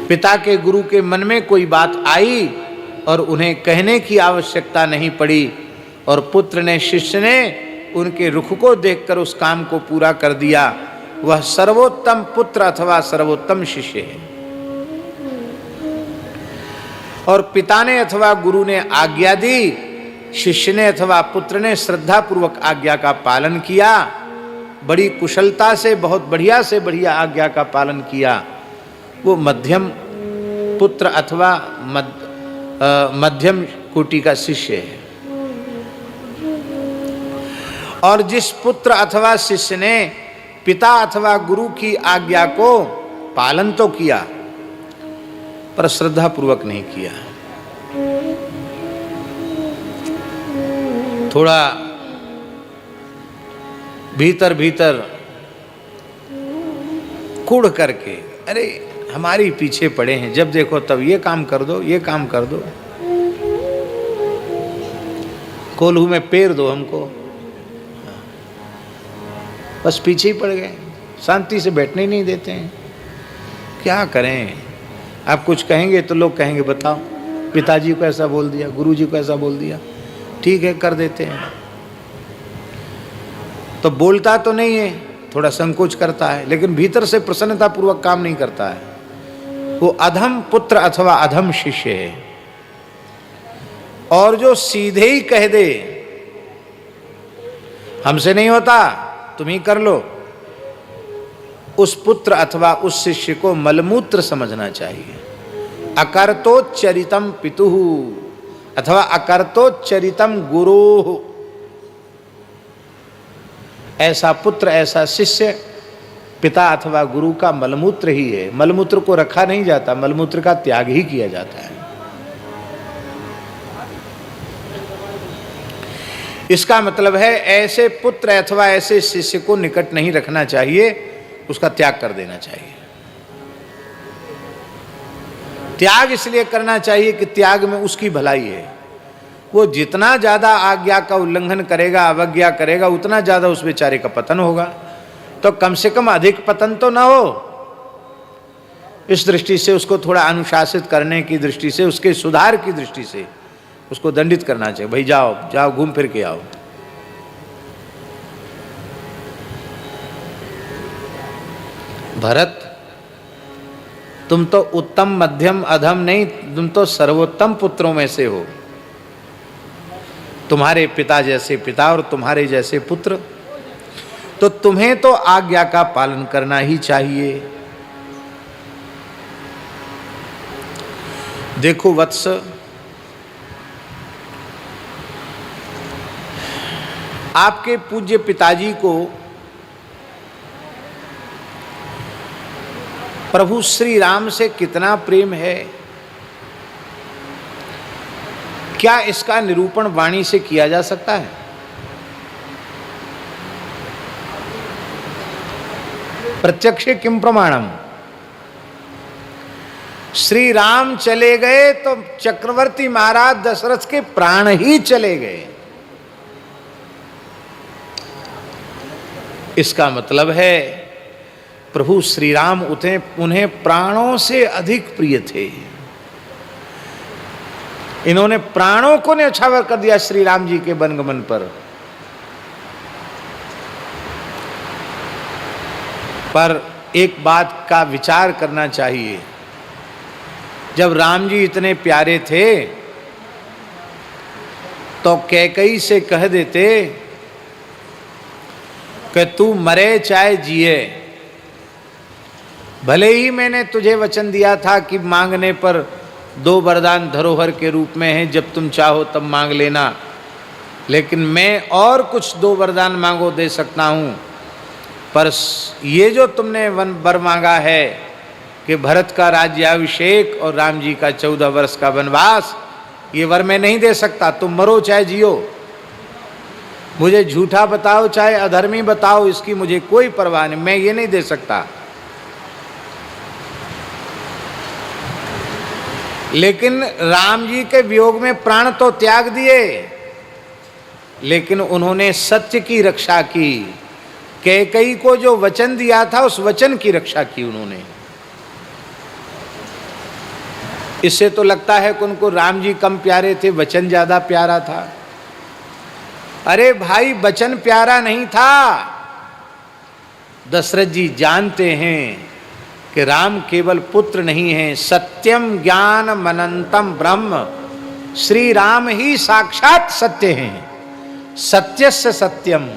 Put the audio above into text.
पिता के गुरु के मन में कोई बात आई और उन्हें कहने की आवश्यकता नहीं पड़ी, और पुत्र ने, शिष्य ने उनके रुख को देखकर उस काम को पूरा कर दिया। वह सर्वोत्तम पुत्र अथवा सर्वोत्तम शिष्य है। और पिता ने अथवा गुरु ने आज्ञा दी, शिष्य ने अथवा पुत्र ने श्रद्धा पूर्वक आज्ञा का पालन किया, बड़ी कुशलता से, बहुत बढ़िया से बढ़िया आज्ञा का पालन किया, वो मध्यम पुत्र अथवा मध्यम कोटि का शिष्य है। और जिस पुत्र अथवा शिष्य ने पिता अथवा गुरु की आज्ञा को पालन तो किया पर श्रद्धा पूर्वक नहीं किया, थोड़ा भीतर भीतर कूड़ करके, अरे हमारी पीछे पड़े हैं, जब देखो तब ये काम कर दो, ये काम कर दो, कोल्हू में पेर दो हमको, बस पीछे ही पड़ गए, शांति से बैठने ही नहीं देते हैं। क्या करें? आप कुछ कहेंगे तो लोग कहेंगे बताओ पिताजी को ऐसा बोल दिया, गुरुजी को ऐसा बोल दिया, ठीक है कर देते हैं। तो बोलता तो नहीं है, थोड़ा संकोच करता है, लेकिन भीतर से प्रसन्नता पूर्वक काम नहीं करता है। वो अधम पुत्र अथवा अधम शिष्य है। और जो सीधे ही कह दे हमसे नहीं होता तुम ही कर लो, उस पुत्र अथवा उस शिष्य को मलमूत्र समझना चाहिए। अकर्तोच्चरितम पितुः अथवा अकर्तोच्चरितम गुरुः, ऐसा पुत्र ऐसा शिष्य पिता अथवा गुरु का मलमूत्र ही है। मलमूत्र को रखा नहीं जाता, मलमूत्र का त्याग ही किया जाता है। इसका मतलब है ऐसे पुत्र अथवा ऐसे शिष्य को निकट नहीं रखना चाहिए, उसका त्याग कर देना चाहिए। त्याग इसलिए करना चाहिए कि त्याग में उसकी भलाई है। वो जितना ज्यादा आज्ञा का उल्लंघन करेगा, अवज्ञा करेगा, उतना ज्यादा उस बेचारे का पतन होगा। तो कम से कम अधिक पतन तो ना हो, इस दृष्टि से उसको थोड़ा अनुशासित करने की दृष्टि से, उसके सुधार की दृष्टि से उसको दंडित करना चाहिए। भाई जाओ जाओ घूम फिर के आओ। भरत, तुम तो उत्तम मध्यम अधम नहीं, तुम तो सर्वोत्तम पुत्रों में से हो। तुम्हारे पिता जैसे पिता और तुम्हारे जैसे पुत्र, तो तुम्हें तो आज्ञा का पालन करना ही चाहिए। देखो वत्स, आपके पूज्य पिताजी को प्रभु श्री राम से कितना प्रेम है, क्या इसका निरूपण वाणी से किया जा सकता है? प्रत्यक्षे किम प्रमाणम। श्री राम चले गए तो चक्रवर्ती महाराज दशरथ के प्राण ही चले गए। इसका मतलब है प्रभु श्री राम उन्हें प्राणों से अधिक प्रिय थे। इन्होंने प्राणों को न्यौछावर कर दिया श्री राम जी के वनगमन पर एक बात का विचार करना चाहिए। जब राम जी इतने प्यारे थे तो कैकई से कह देते कि तू मरे चाहे जिए, भले ही मैंने तुझे वचन दिया था कि मांगने पर 2 वरदान धरोहर के रूप में हैं, जब तुम चाहो तब मांग लेना, लेकिन मैं और कुछ 2 वरदान मांगो दे सकता हूँ, पर ये जो तुमने वर मांगा है कि भरत का राज्याभिषेक और राम जी का 14 वर्ष का वनवास, ये वर मैं नहीं दे सकता। तुम मरो चाहे जियो, मुझे झूठा बताओ चाहे अधर्मी बताओ, इसकी मुझे कोई परवाह नहीं, मैं ये नहीं दे सकता। लेकिन राम जी के वियोग में प्राण तो त्याग दिए, लेकिन उन्होंने सत्य की रक्षा की। कैकई को जो वचन दिया था उस वचन की रक्षा की उन्होंने। इससे तो लगता है कि उनको राम जी कम प्यारे थे, वचन ज्यादा प्यारा था। अरे भाई, वचन प्यारा नहीं था। दशरथ जी जानते हैं कि राम केवल पुत्र नहीं है, सत्यम ज्ञान मनंतम ब्रह्म, श्री राम ही साक्षात सत्य हैं। सत्यस्य सत्यम